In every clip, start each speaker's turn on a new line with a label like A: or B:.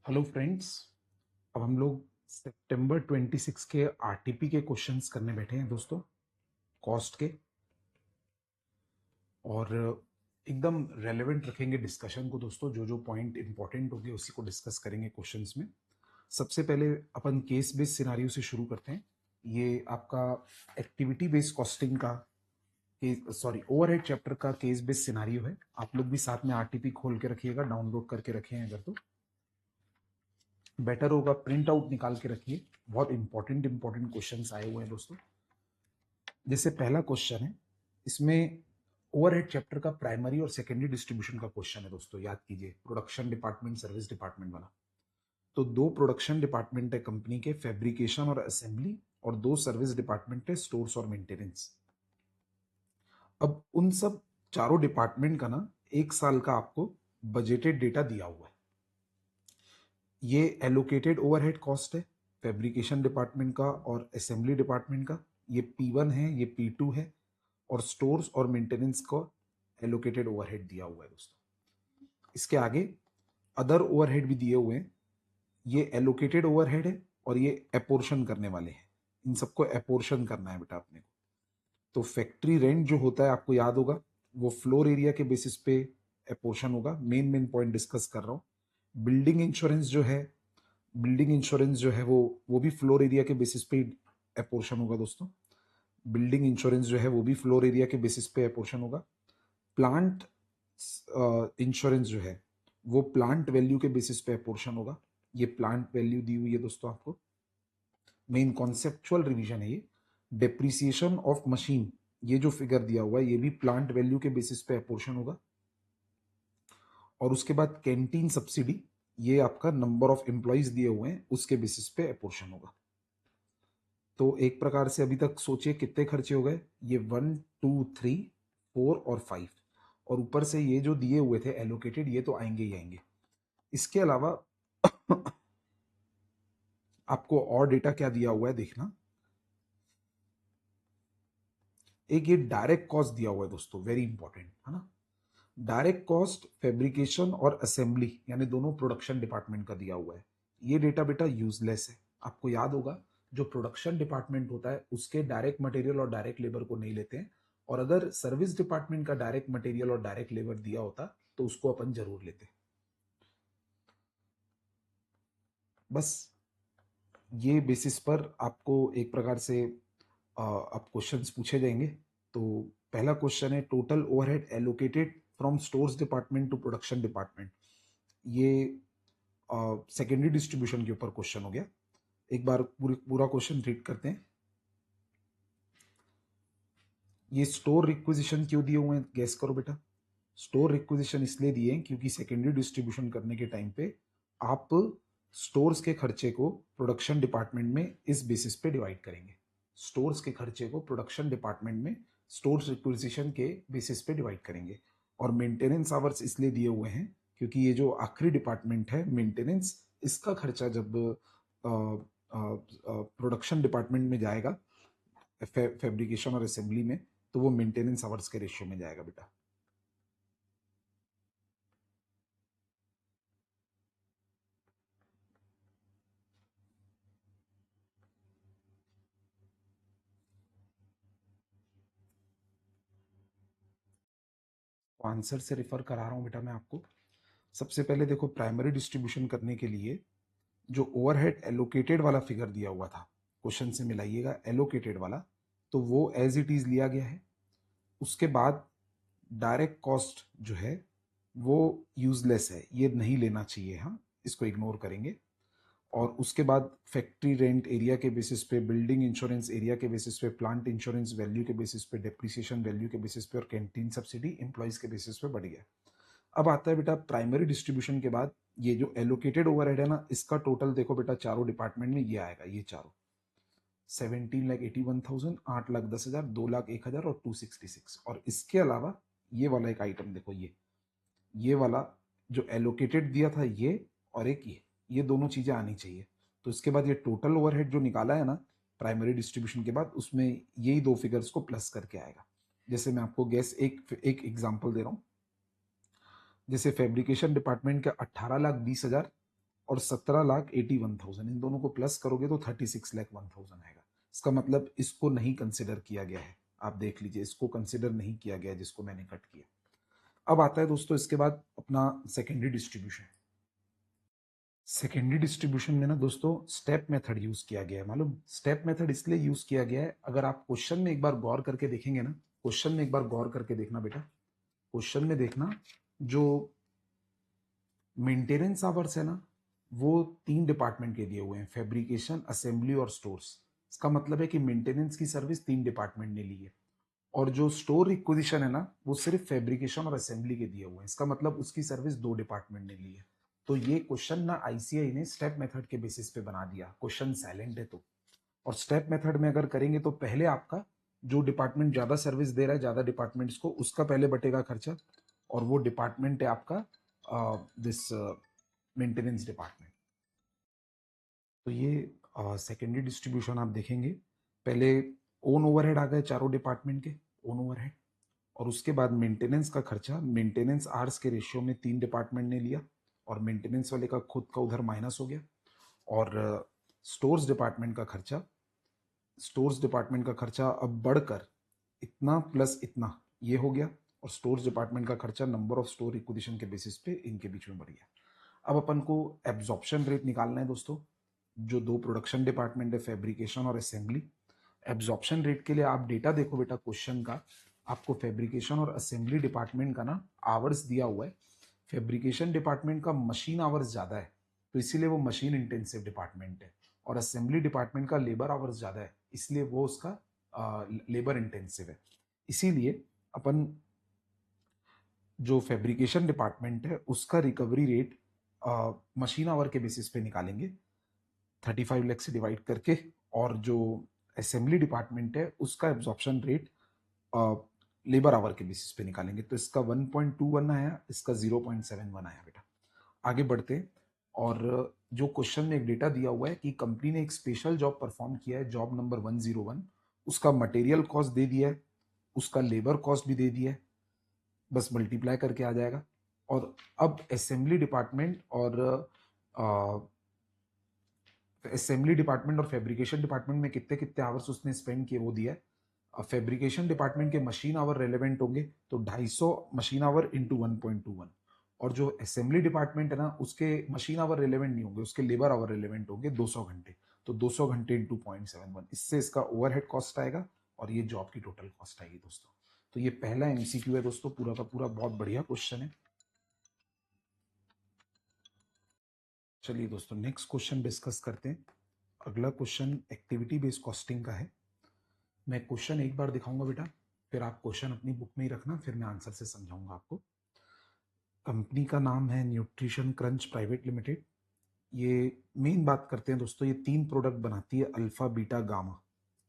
A: Hello friends. अब हम लोग सितंबर 26 के आरटीपी के क्वेश्चंस करने बैठे हैं दोस्तों, कॉस्ट के। और एकदम रेलेवेंट रखेंगे डिस्कशन को दोस्तों, जो जो पॉइंट इंपॉर्टेंट होंगे उसी को डिस्कस करेंगे क्वेश्चंस में। सबसे पहले अपन केस बेस्ड सिनारियो से शुरू करते हैं। ये आपका एक्टिविटी बेस्ड कॉस्टिंग का ओवरहेड चैप्टर का केस बेस्ड सिनारियो है। आप लोग भी साथ में आरटीपी खोल के रखिएगा, डाउनलोड करके रखे हैं अगर तो बेटर होगा, प्रिंट आउट निकाल के रखिए। बहुत इंपॉर्टेंट इंपॉर्टेंट क्वेश्चंस आए हुए हैं दोस्तों। जैसे पहला क्वेश्चन है, इसमें ओवरहेड चैप्टर का प्राइमरी और सेकेंडरी डिस्ट्रीब्यूशन का क्वेश्चन है दोस्तों। याद कीजिए, प्रोडक्शन डिपार्टमेंट सर्विस डिपार्टमेंट वाला। तो दो प्रोडक्शन डिपार्टमेंट है कंपनी के, फैब्रिकेशन और असेंबली, और दो सर्विस डिपार्टमेंट है, स्टोर्स और मेंटेनेंस। अब उन सब चारों डिपार्टमेंट का ना एक साल का आपको बजटेड डेटा दिया हुआ है। ये एलोकेटेड ओवरहेड कॉस्ट है फैब्रिकेशन डिपार्टमेंट का और असेंबली डिपार्टमेंट का। ये P1 है, ये P2 है, और स्टोर्स और मेंटेनेंस को एलोकेटेड ओवरहेड दिया हुआ है दोस्तों। इसके आगे अदर ओवरहेड भी दिए हुए हैं। ये एलोकेटेड ओवरहेड है और ये एपोर्शन करने वाले हैं। इन सबको एपोर्शन करना है बेटा अपने को। तो फैक्ट्री रेंट जो होता है आपको याद होगा, वो फ्लोर एरिया के बेसिस पे एपोर्शन होगा। मेन मेन पॉइंट डिस्कस कर रहा हूँ। बिल्डिंग इंश्योरेंस जो है, वो भी फ्लोर एरिया के बेसिस पे एपोर्शन होगा दोस्तों। बिल्डिंग इंश्योरेंस जो है वो भी फ्लोर एरिया के बेसिस पे एपोर्शन होगा। प्लांट इंश्योरेंस जो है वो प्लांट वैल्यू के बेसिस पे एपोर्शन होगा। ये प्लांट वैल्यू दी हुई है दोस्तों आपको। मेन कॉन्सेप्चुअल रिवीजन है ये। डेप्रिसिएशन ऑफ मशीन, ये जो फिगर दिया हुआ है ये भी प्लांट वैल्यू के बेसिस पे एपोर्शन होगा। और उसके बाद कैंटीन सब्सिडी, ये आपका नंबर ऑफ एम्प्लॉइज दिए हुए हैं उसके बेसिस पे एपोर्शन होगा। तो एक प्रकार से अभी तक सोचिए कितने खर्चे हो गए। ये 1, 2, 3, 4 और 5, और ऊपर से ये जो दिए हुए थे एलोकेटेड, ये तो आएंगे ही आएंगे। इसके अलावा आपको और डेटा क्या दिया हुआ है देखना। एक ये डायरेक्ट कॉस्ट दिया हुआ है दोस्तों, वेरी इंपॉर्टेंट है ना। डायरेक्ट कॉस्ट फैब्रिकेशन और असेंबली यानी दोनों प्रोडक्शन डिपार्टमेंट का दिया हुआ है। ये डेटा बेटा यूजलेस है। आपको याद होगा, जो प्रोडक्शन डिपार्टमेंट होता है उसके डायरेक्ट मटेरियल और डायरेक्ट लेबर को नहीं लेते हैं। और अगर सर्विस डिपार्टमेंट का डायरेक्ट मटेरियल और डायरेक्ट लेबर दिया होता तो उसको अपन जरूर लेते। बस ये बेसिस पर आपको एक प्रकार से अब क्वेश्चंस पूछे जाएंगे। तो पहला क्वेश्चन है, total overhead allocated from stores department to production department. ये सेकेंडरी डिस्ट्रीब्यूशन के ऊपर क्वेश्चन हो गया। एक बार पूरा क्वेश्चन रीड करते हैं। ये स्टोर रिक्विजिशन क्यों दिए हुए हैं, गैस करो बेटा। स्टोर रिक्विजिशन इसलिए दिए हैं क्योंकि सेकेंडरी डिस्ट्रीब्यूशन करने के टाइम पे आप स्टोर्स के खर्चे को प्रोडक्शन डिपार्टमेंट में इस बेसिस पे डिवाइड करेंगे। स्टोर्स के खर्चे को प्रोडक्शन डिपार्टमेंट में स्टोर्स रिक्विजिशन के बेसिस पे डिवाइड करेंगे। और मेंटेनेंस आवर्स इसलिए दिए हुए हैं क्योंकि ये जो आखिरी डिपार्टमेंट है मेंटेनेंस, इसका खर्चा जब प्रोडक्शन डिपार्टमेंट में जाएगा फैब्रिकेशन और असेंबली में, तो वो मेंटेनेंस आवर्स के रेशियो में जाएगा बेटा। आंसर से रेफर करा रहा हूँ बेटा मैं आपको। सबसे पहले देखो, प्राइमरी डिस्ट्रीब्यूशन करने के लिए जो ओवरहेड एलोकेटेड वाला फिगर दिया हुआ था, क्वेश्चन से मिलाइएगा एलोकेटेड वाला, तो वो एज इट इज लिया गया है। उसके बाद डायरेक्ट कॉस्ट जो है वो यूजलेस है, ये नहीं लेना चाहिए, हाँ इसको इग्नोर करेंगे। और उसके बाद फैक्ट्री रेंट एरिया के बेसिस पे, बिल्डिंग इंश्योरेंस एरिया के बेसिस पे, प्लांट इंश्योरेंस वैल्यू के बेसिस पे, डेप्रिसिएशन वैल्यू के बेसिस पे, और कैंटीन सब्सिडी एम्प्लॉइज के बेसिस पे बढ़ गया। अब आता है बेटा प्राइमरी डिस्ट्रीब्यूशन के बाद ये जो एलोकेटेड ओवरहेड है ना, इसका टोटल देखो बेटा चारों डिपार्टमेंट में ये आएगा, ये चारों 17,81,000, 8,10,000, 2,01,000 और 266। और इसके अलावा ये वाला एक आइटम देखो, ये वाला जो एलोकेटेड दिया था ये, और एक ये दोनों चीजें आनी चाहिए। तो इसके बाद ये टोटल ओवरहेड जो निकाला है ना प्राइमरी डिस्ट्रीब्यूशन के बाद, उसमें यही दो फिगर्स को प्लस करके आएगा। जैसे मैं आपको गैस एक एग्जांपल दे रहा हूँ। जैसे फैब्रिकेशन डिपार्टमेंट का 18,20,000 और 17,81,000, इन दोनों को प्लस करोगे तो 36,01,000 आएगा। इसका मतलब इसको नहीं कंसिडर किया गया है, आप देख लीजिए, इसको कंसिडर नहीं किया गया जिसको मैंने कट किया। अब आता है दोस्तों इसके बाद अपना सेकेंडरी डिस्ट्रीब्यूशन। सेकेंडरी डिस्ट्रीब्यूशन में ना दोस्तों स्टेप मेथड यूज किया गया है। मालूम स्टेप मेथड इसलिए यूज किया गया है, अगर आप क्वेश्चन में एक बार गौर करके देखेंगे ना, क्वेश्चन में एक बार गौर करके देखना बेटा, क्वेश्चन में देखना जो मेंटेनेंस आवर्स है ना, वो 3 डिपार्टमेंट के दिए हुए हैं, फैब्रिकेशन, असेंबली और स्टोर्स। इसका मतलब है कि मेंटेनेंस की सर्विस 3 डिपार्टमेंट ने ली है, और जो स्टोर रिक्विजिशन है ना, वो सिर्फ फैब्रिकेशन और असेंबली के दिए हुए हैं। इसका मतलब उसकी सर्विस 2 डिपार्टमेंट ने ली है। तो ये क्वेश्चन ना आईसीआई ने स्टेप मेथड के बेसिस पे बना दिया, क्वेश्चन साइलेंट है तो। और स्टेप मेथड में अगर करेंगे तो पहले आपका जो डिपार्टमेंट ज्यादा सर्विस दे रहा है, ज्यादा डिपार्टमेंट्स को, उसका पहले बटेगा खर्चा, और वो डिपार्टमेंट है आपका दिस मेंटेनेंस डिपार्टमेंट। तो ये सेकेंडरी डिस्ट्रीब्यूशन आप देखेंगे, पहले ओन ओवरहेड आ गए चारों डिपार्टमेंट के ओन ओवरहेड, और उसके बाद मेंटेनेंस का खर्चा मेंटेनेंस आवर्स के रेशियो में 3 डिपार्टमेंट ने लिया, और मेंटेनेंस वाले का खुद का उधर माइनस हो गया। और स्टोर्स डिपार्टमेंट का खर्चा, स्टोर्स डिपार्टमेंट का खर्चा अब बढ़कर इतना प्लस इतना ये हो गया, और स्टोर्स डिपार्टमेंट का खर्चा नंबर ऑफ स्टोर इक्विजिशन के बेसिस पे इनके बीच में बढ़ गया। अब अपन को एब्जॉर्प्शन रेट निकालना है दोस्तों, जो 2 प्रोडक्शन डिपार्टमेंट है, फैब्रिकेशन और असेंबली। एब्जॉर्प्शन रेट के लिए आप डेटा देखो बेटा क्वेश्चन का, आपको फैब्रिकेशन और असेंबली डिपार्टमेंट का ना आवर्स दिया हुआ है। फैब्रिकेशन डिपार्टमेंट का मशीन आवर्स ज़्यादा है, तो इसीलिए वो मशीन इंटेंसिव डिपार्टमेंट है, और असेंबली डिपार्टमेंट का लेबर आवर्स ज़्यादा है, इसलिए वो उसका लेबर इंटेंसिव है। इसीलिए अपन जो फैब्रिकेशन डिपार्टमेंट है उसका रिकवरी रेट मशीन आवर के बेसिस पे निकालेंगे 35 लाख से डिवाइड करके, और जो असेंबली डिपार्टमेंट है उसका एब्जॉर्प्शन रेट लेबर आवर के बेसिस पे निकालेंगे। तो इसका 1.21 आया, इसका 0.71 आया बेटा। आगे बढ़ते हैं, और जो क्वेश्चन में एक डेटा दिया हुआ है कि कंपनी ने एक स्पेशल जॉब परफॉर्म किया है, जॉब नंबर 101, उसका मटेरियल कॉस्ट दे दिया है, उसका लेबर कॉस्ट भी दे दिया है, बस मल्टीप्लाई करके आ जाएगा। और अब असेंबली डिपार्टमेंट और असेंबली डिपार्टमेंट और फैब्रिकेशन डिपार्टमेंट में कितने कितने आवर्स उसने स्पेंड किए वो दिया है। फैब्रिकेशन डिपार्टमेंट के मशीन आवर रेलेवेंट होंगे तो 250 मशीन आवर इंटू 1.21, और जो असेंबली डिपार्टमेंट है ना उसके मशीन आवर रेलेवेंट नहीं होंगे, उसके लेबर आवर रेलेवेंट होंगे 200 घंटे, तो 200 घंटे इंटू 0.71, इससे इसका ओवरहेड कॉस्ट आएगा, और ये जॉब की टोटल कॉस्ट आएगी दोस्तों। तो ये पहला एमसीक्यू है दोस्तों, पूरा का पूरा बहुत बढ़िया क्वेश्चन है। चलिए दोस्तों नेक्स्ट क्वेश्चन डिस्कस करते हैं। अगला क्वेश्चन एक्टिविटी बेस्ड कॉस्टिंग का है। मैं क्वेश्चन एक बार दिखाऊंगा बेटा, फिर आप क्वेश्चन अपनी बुक में ही रखना, फिर मैं आंसर से समझाऊंगा आपको। कंपनी का नाम है न्यूट्रिशन क्रंच प्राइवेट लिमिटेड। ये मेन बात करते हैं दोस्तों, ये 3 प्रोडक्ट बनाती है, अल्फा बीटा गामा।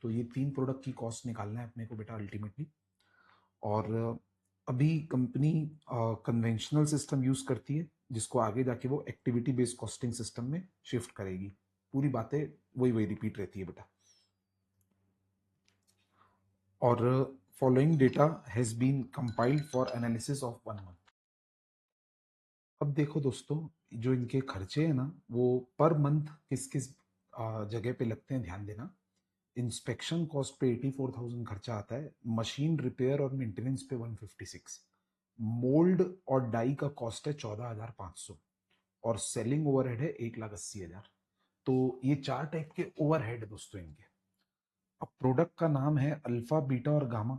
A: तो ये 3 प्रोडक्ट की कॉस्ट निकालना है अपने को बेटा अल्टीमेटली। और अभी कंपनी कन्वेंशनल सिस्टम यूज करती है, जिसको आगे जाके वो एक्टिविटी बेस्ड कॉस्टिंग सिस्टम में शिफ्ट करेगी। पूरी बातें वही वही रिपीट रहती है बेटा। और following data has been compiled for analysis of 1 month. अब देखो दोस्तों, जो इनके खर्चे हैं ना वो पर मंथ किस किस जगह पे लगते हैं, ध्यान देना। इंस्पेक्शन कॉस्ट पे 84,000 खर्चा आता है, मशीन रिपेयर और मेंटेनेंस पे 156, मोल्ड और डाई का कॉस्ट है 14,500, और सेलिंग ओवरहेड है 1,80,000। तो ये 4 टाइप के ओवरहेड है दोस्तों इनके। अब प्रोडक्ट का नाम है अल्फा बीटा और गामा।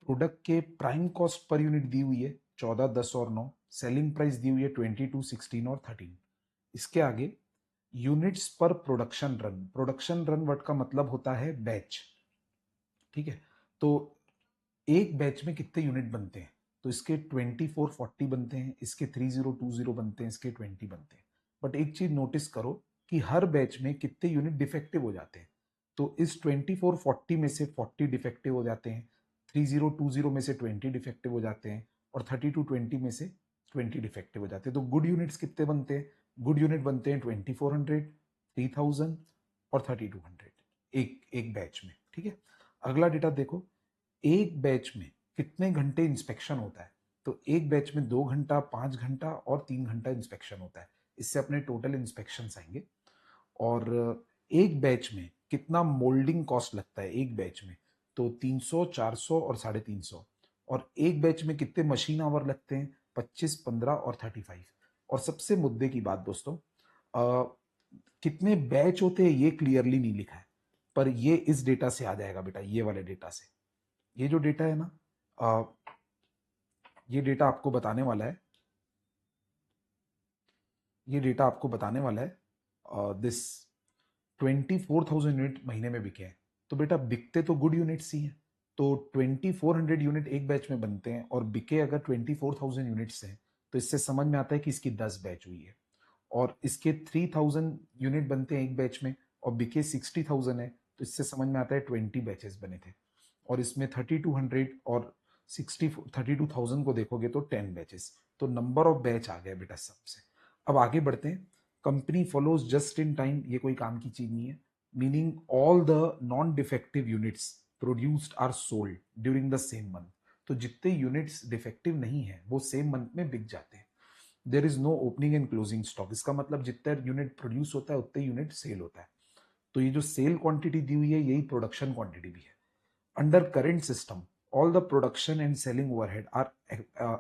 A: प्रोडक्ट के प्राइम कॉस्ट पर यूनिट दी हुई है 14, 10 और 9, सेलिंग प्राइस दी हुई है 22, 16 और 13। इसके आगे यूनिट्स पर production run, production run word का मतलब होता है बैच, ठीक है। तो एक बैच में कितने यूनिट बनते हैं, तो इसके 2440 बनते हैं, इसके 3020 बनते हैं, इसके 20 बनते हैं। बट एक चीज नोटिस करो कि हर बैच में कितने यूनिट डिफेक्टिव हो जाते हैं, तो इस 2440 में से 40 डिफेक्टिव हो जाते हैं, 3020 में से 20 डिफेक्टिव हो जाते हैं, और 3220 में से 20 डिफेक्टिव हो जाते हैं। तो गुड यूनिट्स कितने बनते हैं, गुड यूनिट बनते हैं 2400, 3000 और 3200 एक एक बैच में, ठीक है। अगला डेटा देखो, एक बैच में कितने घंटे इंस्पेक्शन होता है, तो एक बैच में 2 घंटा, 5 घंटा और 3 घंटा इंस्पेक्शन होता है। इससे अपने टोटल इंस्पेक्शंस आएंगे। और एक बैच में कितना मोल्डिंग कॉस्ट लगता है एक बैच में, तो 300, 400 और 350। और एक बैच में कितने मशीन आवर लगते हैं, 25, 15 और 35। और सबसे मुद्दे की बात दोस्तों, कितने बैच होते हैं ये क्लियरली नहीं लिखा है, पर ये इस डेटा से आ जाएगा बेटा, ये वाले डेटा से। ये जो डेटा है ना, ये डेटा आपको बताने वाला है, ये डेटा आपको बताने वाला है दिस 24,000 यूनिट महीने में बिके हैं। तो बेटा बिकते तो गुड यूनिट्स ही हैं, तो 2400 यूनिट एक बैच में बनते हैं और बिके अगर 24,000 यूनिट्स हैं, तो इससे समझ में आता है कि इसकी 10 बैच हुई है। और इसके 3000 यूनिट बनते हैं एक बैच में और बिके 60,000 है, तो इससे समझ में आता है 20 बैचेस बने थे। और इसमें 3200 और 32,000 को देखोगे तो 10 बैचेस, तो नंबर ऑफ बैच आ गया बेटा सबसे। अब आगे बढ़ते हैं। Company follows just in time, ये कोई काम की चीज नहीं है। Meaning all the non defective units produced are sold during the same month. तो जितने यूनिट्स डिफेक्टिव नहीं है वो सेम मंथ में बिक जाते हैं। There is no opening and closing stock, इसका मतलब जितना यूनिट प्रोड्यूस होता है उतने यूनिट सेल होता है। तो ये जो सेल क्वांटिटी दी हुई है यही प्रोडक्शन क्वांटिटी भी है। Under current system all the production and selling overhead are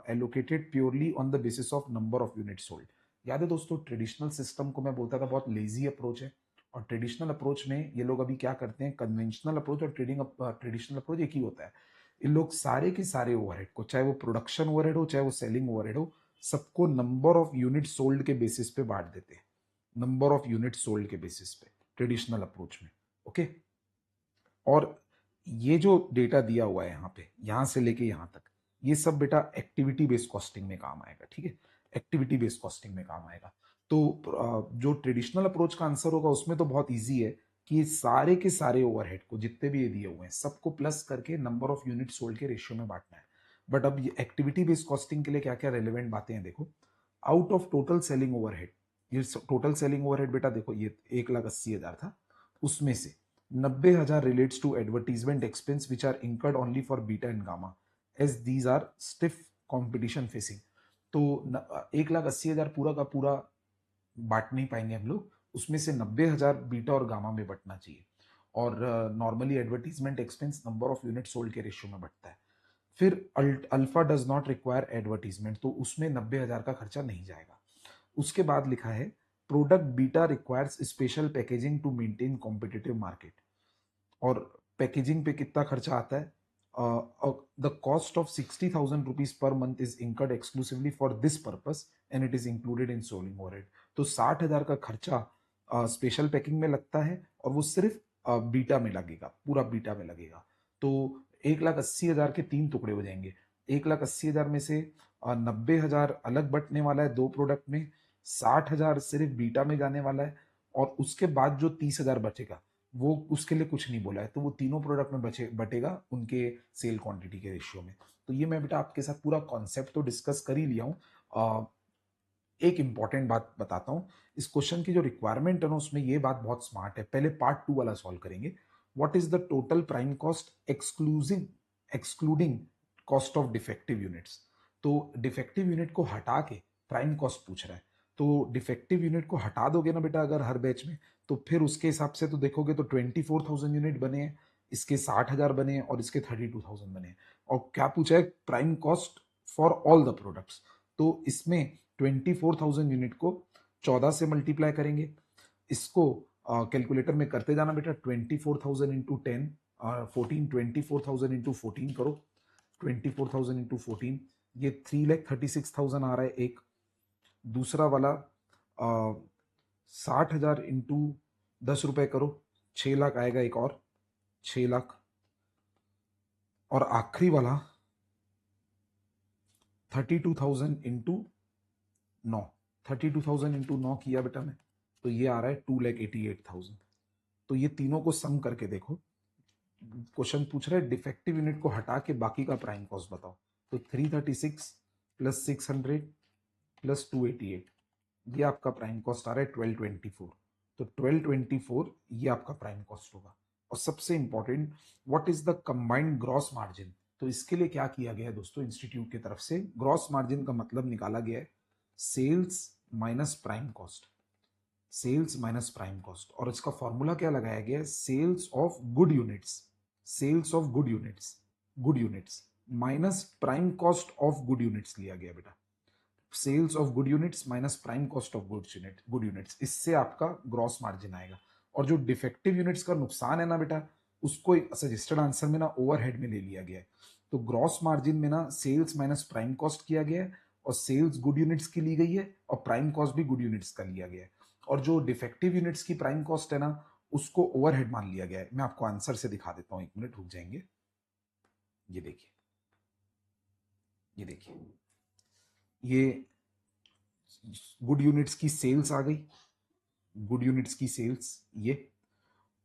A: allocated purely on the basis of number of units sold। याद है दोस्तों, ट्रेडिशनल सिस्टम को मैं बोलता था बहुत लेजी अप्रोच है, और ट्रेडिशनल अप्रोच में ये लोग अभी क्या करते हैं, कन्वेंशनल अप्रोच और ट्रेडिशनल अप्रोच एक ही होता है। इन लोग सारे के सारे ओवरहेड को, चाहे वो प्रोडक्शन ओवरहेड हो चाहे वो सेलिंग ओवरहेड हो, सबको नंबर ऑफ यूनिट सोल्ड के बेसिस पे बांट देते हैं, नंबर ऑफ यूनिट सोल्ड के बेसिस पे, ट्रेडिशनल अप्रोच में। ओके, और ये जो डेटा दिया हुआ है यहाँ पे, यहाँ से लेके यहाँ तक, ये सब बेटा एक्टिविटी बेस्ड कॉस्टिंग में काम आएगा। ठीक है, एक्टिविटी बेस्ड कॉस्टिंग में काम आएगा। तो जो ट्रेडिशनल अप्रोच का आंसर होगा उसमें तो बहुत इजी है कि सारे के सारे ओवरहेड को जितने भी ये दिए हुए हैं सबको प्लस करके नंबर ऑफ यूनिट सोल्ड के रेशियो में बांटना है। बट अब ये एक्टिविटी बेस्ड कॉस्टिंग के लिए क्या क्या रेलिवेंट बातें हैं देखो। Out of total selling overhead, ये टोटल सेलिंग ओवरहेड बेटा देखो ये 1,80,000 था, उसमें से 90,000 relates to advertisement expense which are incurred only for beta and gamma as these are stiff competition facing। तो 1,80,000 पूरा का पूरा बांट नहीं पाएंगे हम लोग, उसमें से 90,000 बीटा और गामा में बटना चाहिए। और normally advertisement expense number of unit sold के रेशियो में बढ़ता है। फिर alpha does not require advertisement, तो उसमें 90,000 का खर्चा नहीं जाएगा। उसके बाद लिखा है product beta requires special packaging to maintain competitive market. और पैकेजिंग पे कितना खर्चा आता है, the cost of 60,000 rupees per month is incurred exclusively for this purpose and it is included in selling overhead. तो 60,000 का खर्चा स्पेशल पैकिंग में लगता है और वो सिर्फ बीटा में लगेगा, पूरा बीटा में लगेगा। तो 1,80,000 के 3 टुकड़े हो जाएंगे। 1,80,000 में से 90,000 अलग बटने वाला है दो प्रोडक्ट में, 60,000 सिर्फ बीटा में जाने वाला है, और उसके बाद जो 30,000 बचेगा वो उसके लिए कुछ नहीं बोला है, तो वो तीनों प्रोडक्ट में बटेगा उनके सेल क्वांटिटी के रेशियो में। तो ये मैं बेटा आपके साथ पूरा कॉन्सेप्ट तो डिस्कस कर ही लिया हूँ। एक इंपॉर्टेंट बात बताता हूँ, इस क्वेश्चन की जो रिक्वायरमेंट है ना उसमें ये बात बहुत स्मार्ट है। पहले पार्ट 2 वाला सॉल्व करेंगे। What is the total prime cost excluding cost of defective units. तो डिफेक्टिव यूनिट को हटा के प्राइम कॉस्ट पूछ रहा है। तो डिफेक्टिव यूनिट को हटा दोगे ना बेटा अगर हर बैच में, तो फिर उसके हिसाब से तो देखोगे तो 24,000 यूनिट बने हैं, इसके 60,000 बने हैं और इसके 32,000 बने हैं। और क्या पूछा है, prime cost for all the products. तो इसमें 24,000 यूनिट को 14 से मल्टीप्लाई करेंगे। इसको कैलकुलेटर में करते जाना बेटा, 24,000 इंटू 10 14, 24,000 इंटू 14 करो, 24,000 इंटू 14, ये 3,36,000 आ रहा है एक। दूसरा वाला 60,000 इंटू 10 रुपए करो, 6 लाख आएगा एक और, 6 लाख। और आखिरी वाला 32,000 इंटू 9, 32,000 इंटू 9 किया बेटा मैं, तो ये आ रहा है 2,88,000। तो ये तीनों को सम करके देखो, क्वेश्चन पूछ रहा है डिफेक्टिव यूनिट को हटा के बाकी का प्राइम कॉस्ट बताओ। तो 336 प्लस 600 प्लस 288, ये आपका प्राइम कॉस्ट आ रहा है 1224। तो 1224 ये आपका प्राइम कॉस्ट होगा। और सबसे important, what is the combined gross margin. तो इसके लिए क्या किया गया है दोस्तों, इंस्टीट्यूट की तरफ से ग्रॉस मार्जिन का मतलब निकाला गया है sales minus prime cost, sales minus prime cost, और इसका फॉर्मूला क्या लगाया गया है, sales of good units, sales of good units, good units minus prime cost of good units लिया गया बेटा, sales of good units minus prime cost of good units, इससे आपका ग्रॉस मार्जिन आएगा। और जो डिफेक्टिव यूनिट्स का नुकसान है ना बेटा, उसको सजेस्टेड आंसर में ना ओवरहेड में ले लिया गया है। तो ग्रॉस मार्जिन में ना सेल्स माइनस प्राइम कॉस्ट किया गया है, और सेल्स गुड यूनिट्स की ली गई है, और प्राइम कॉस्ट भी गुड यूनिट्स का लिया गया है, और जो डिफेक्टिव यूनिट्स की प्राइम कॉस्ट है ना, उसको ओवरहेड मान लिया गया है। मैं आपको आंसर से दिखा देता हूं, एक मिनट रुक जाएंगे। ये देखिए, ये देखिए, ये गुड यूनिट्स की सेल्स आ गई, गुड यूनिट्स की सेल्स ये,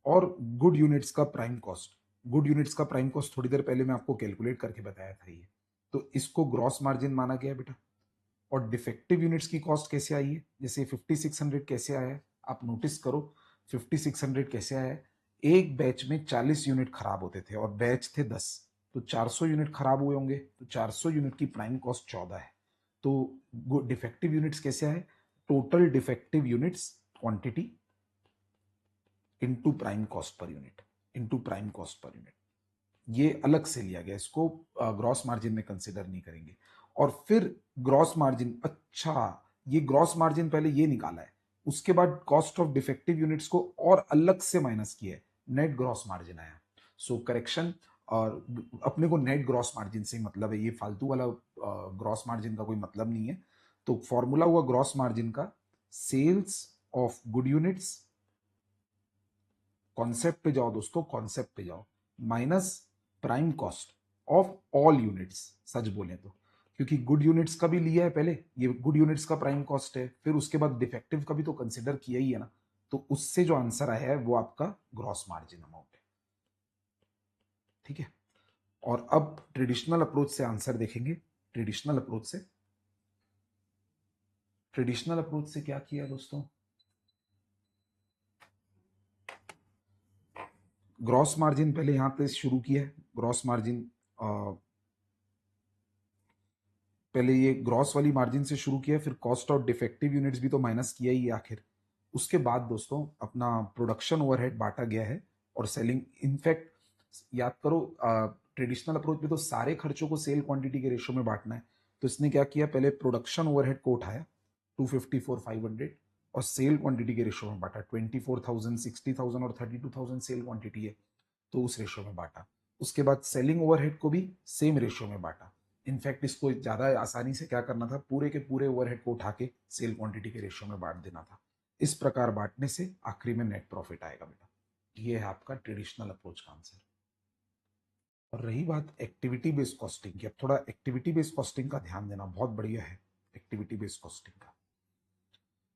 A: और गुड यूनिट्स का प्राइम कॉस्ट, गुड यूनिट्स का प्राइम कॉस्ट थोड़ी देर पहले मैं आपको कैलकुलेट करके बताया था ये। तो इसको ग्रॉस मार्जिन माना गया बेटा। और डिफेक्टिव यूनिट्स की कॉस्ट कैसे आई है, जैसे 5600 कैसे आया है, आप नोटिस करो 5600 कैसे आया है। एक बैच में 40 यूनिट खराब होते थे और बैच थे 10, तो 400 यूनिट खराब हुए होंगे, तो 400 यूनिट की प्राइम कॉस्ट 14 है। तो डिफेक्टिव यूनिट्स कैसे आए, total defective units quantity into prime cost per unit, into prime cost per unit, ये अलग से लिया गया, इसको ग्रॉस मार्जिन में कंसिडर नहीं करेंगे। और फिर ग्रॉस मार्जिन, अच्छा ये ग्रॉस मार्जिन पहले ये निकाला है, उसके बाद कॉस्ट ऑफ डिफेक्टिव यूनिट्स को और अलग से माइनस किया है, नेट ग्रॉस मार्जिन आया। सो करेक्शन, और अपने को नेट ग्रॉस मार्जिन से ही मतलब है, ये फालतू वाला ग्रॉस मार्जिन का कोई मतलब नहीं है। तो फॉर्मूला हुआ ग्रॉस मार्जिन का, sales of good units, concept पे जाओ दोस्तों, कॉन्सेप्ट पे जाओ, minus prime cost of all units, सच बोले तो, क्योंकि गुड यूनिट्स का भी लिया है पहले, ये गुड यूनिट्स का प्राइम कॉस्ट है, फिर उसके बाद डिफेक्टिव का भी तो कंसिडर किया ही है ना, तो उससे जो आंसर आया है वो आपका ग्रॉस मार्जिन अमाउंट है। ठीक है, और अब ट्रेडिशनल अप्रोच से आंसर देखेंगे। ट्रेडिशनल अप्रोच से, ट्रेडिशनल अप्रोच से क्या किया दोस्तों, ग्रॉस मार्जिन पहले यहां पे शुरू किया है, ग्रॉस मार्जिन पहले ये ग्रॉस वाली मार्जिन से शुरू किया, फिर कॉस्ट ऑफ डिफेक्टिव यूनिट्स भी तो माइनस किया ही आखिर। उसके बाद दोस्तों अपना प्रोडक्शन ओवरहेड बांटा गया है, और सेलिंग, इनफैक्ट याद करो ट्रेडिशनल अप्रोच में तो सारे खर्चों को सेल क्वांटिटी के रेशियो में बांटना है। तो इसने क्या किया, पहले प्रोडक्शन ओवरहेड को उठाया 254,500 और सेल क्वांटिटी के रेशियो में बांटा, 24,000, 60,000 और 32,000 सेल क्वांटिटी है, तो उस रेशियो में बांटा। उसके बाद सेलिंग ओवरहेड को भी सेम रेशियो में बांटा। इनफैक्ट इसको ज़्यादा आसानी से क्या करना था, पूरे के पूरे ओवरहेड को उठा के सेल क्वांटिटी के रेशियो में बांट देना था। इस प्रकार बांटने से आखिरी में नेट प्रॉफिट आएगा बेटा। ये है आपका ट्रेडिशनल अप्रोच का आंसर। और रही बात एक्टिविटी बेस्ड कॉस्टिंग की, अब थोड़ा एक्टिविटी बेस्ड कॉस्टिंग का ध्यान देना, बहुत बढ़िया है एक्टिविटी बेस्ड कॉस्टिंग का।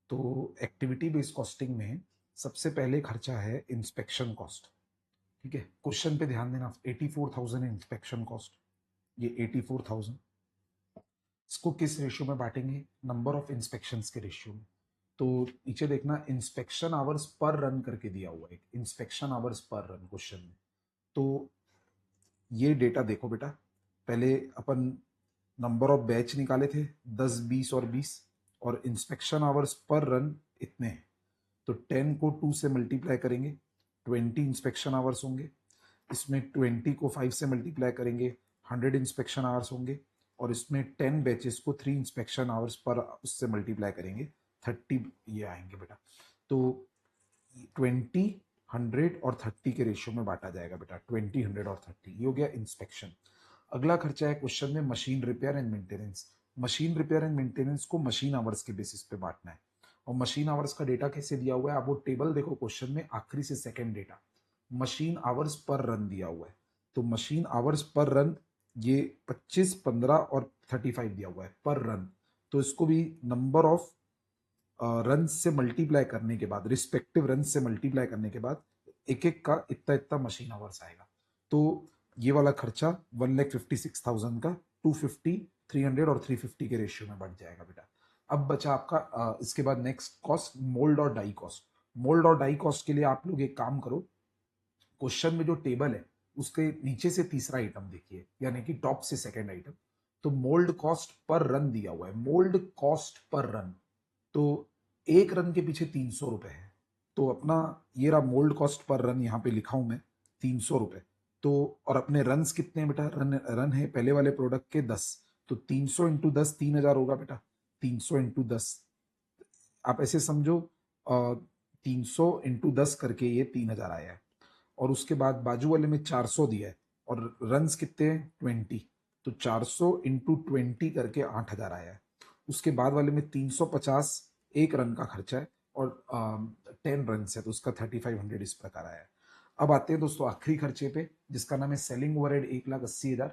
A: तो एक्टिविटी बेस्ड कॉस्टिंग में सबसे पहले खर्चा है इंस्पेक्शन कॉस्ट। ठीक है, क्वेश्चन पे ध्यान देना, 84,000 इंस्पेक्शन कॉस्ट, ये 84,000, इसको किस रेशियो में बांटेंगे, नंबर ऑफ इंस्पेक्शंस के रेशियो में। तो नीचे देखना, इंस्पेक्शन आवर्स पर रन करके दिया हुआ है, inspection hours per run question में। तो ये डेटा देखो बेटा, पहले अपन नंबर ऑफ बैच निकाले थे 10, 20 और 20, और इंस्पेक्शन आवर्स पर रन इतने हैं। तो 10 को 2 से मल्टीप्लाई करेंगे, 20 इंस्पेक्शन आवर्स होंगे। इसमें 20 को 5 से मल्टीप्लाई करेंगे, 100 इंस्पेक्शन आवर्स होंगे। और इसमें 10 बैचेस को 3 इंस्पेक्शन आवर्स पर उससे मल्टीप्लाई करेंगे, 30 ये आएंगे बेटा। तो 20, 100 और 30 के रेशियो में बांटा जाएगा बेटा, 20, 100 और 30, ये हो गया इंस्पेक्शन। अगला खर्चा है क्वेश्चन में machine repair and maintenance. Machine repair and maintenance को मशीन आवर्स के बेसिस पे बांटना है। और मशीन आवर्स का डेटा कैसे दिया हुआ है, आप वो टेबल देखो क्वेश्चन में, आखिरी से second data machine hours per run दिया हुआ है। तो मशीन आवर्स पर रन ये 25, 15 और 35 दिया हुआ है पर रन। तो इसको भी नंबर ऑफ रन से मल्टीप्लाई करने के बाद, रिस्पेक्टिव रन से मल्टीप्लाई करने के बाद एक एक का इतना इतना मशीन आवर्स आएगा। तो ये वाला खर्चा 1,56,000 का 250, 300 और 350 के रेशियो में बढ़ जाएगा बेटा। अब बचा आपका इसके बाद नेक्स्ट कॉस्ट, मोल्ड और डाई कॉस्ट। मोल्ड और डाई कॉस्ट के लिए आप लोग एक काम करो, क्वेश्चन में जो टेबल है उसके नीचे से तीसरा आइटम देखिए, यानी कि टॉप से सेकंड आइटम। तो मोल्ड कॉस्ट पर रन दिया हुआ है, मोल्ड कॉस्ट पर रन, तो 1 रन के पीछे 300 रुपए है। तो अपना ये रहा मोल्ड कॉस्ट पर रन, यहाँ पे लिखा हूं मैं 300 रुपए। तो और अपने रन्स कितने हैं बेटा, रन है पहले वाले प्रोडक्ट के 10, तो 300 इंटू 10 3000 होगा बेटा। 300 इंटू 10, आप ऐसे समझो 300 इंटू 10 करके ये 3000 आया है। और उसके बाद बाजू वाले में 400 दिया है और रन्स कितने हैं 20, तो 400 इंटू 20 करके 8000 आया है। उसके बाद वाले में 350 1 रन का खर्चा है और 10 रन है तो उसका 3500 इस प्रकार आया है। अब आते हैं दोस्तों आखिरी खर्चे पे, जिसका नाम है सेलिंग ओवरहेड 1,80,000।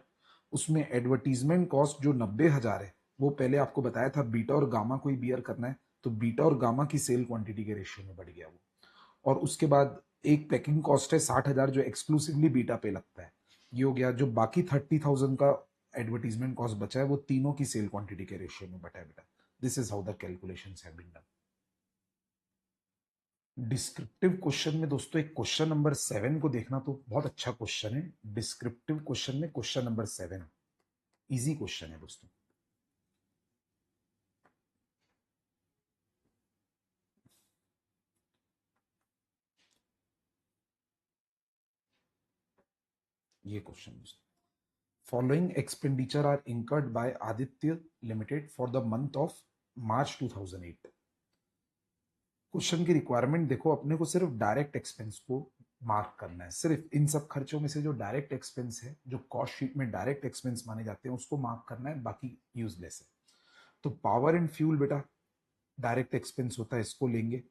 A: उसमें एडवर्टीजमेंट कॉस्ट जो 90,000 है, वो पहले आपको बताया था बीटा और गामा को ही बियर करना है, तो बीटा और गामा की सेल क्वांटिटी के रेशियो में बढ़ गया वो। और उसके बाद एक पैकिंग कॉस्ट है 60,000 जो एक्सक्लूसिवली बीटा पे लगता है, ये हो गया। जो बाकी 30,000 का एडवर्टीजमेंट कॉस्ट बचा है वो तीनों की सेल क्वांटिटी के रेशियो में बटा है बेटा। This is how the calculations have been done. Descriptive question में दोस्तों एक क्वेश्चन नंबर 7 को देखना, तो बहुत अच्छा क्वेश्चन है। डिस्क्रिप्टिव क्वेश्चन में क्वेश्चन नंबर 7 इजी क्वेश्चन है दोस्तों। ये क्वेश्चन दोस्तों, following expenditure are incurred by Aditya limited for the month of March 2008। Question की रिक्वायरमेंट देखो, अपने को सिर्फ डायरेक्ट एक्सपेंस को मार्क करना है। सिर्फ इन सब खर्चों में से जो डायरेक्ट एक्सपेंस है, जो कॉस्ट शीट में डायरेक्ट एक्सपेंस माने जाते हैं, उसको मार्क करना है, बाकी यूजलेस है। तो पावर एंड फ्यूल बेटा डायरेक्ट एक्सपेंस होता है, इसको लेंगे।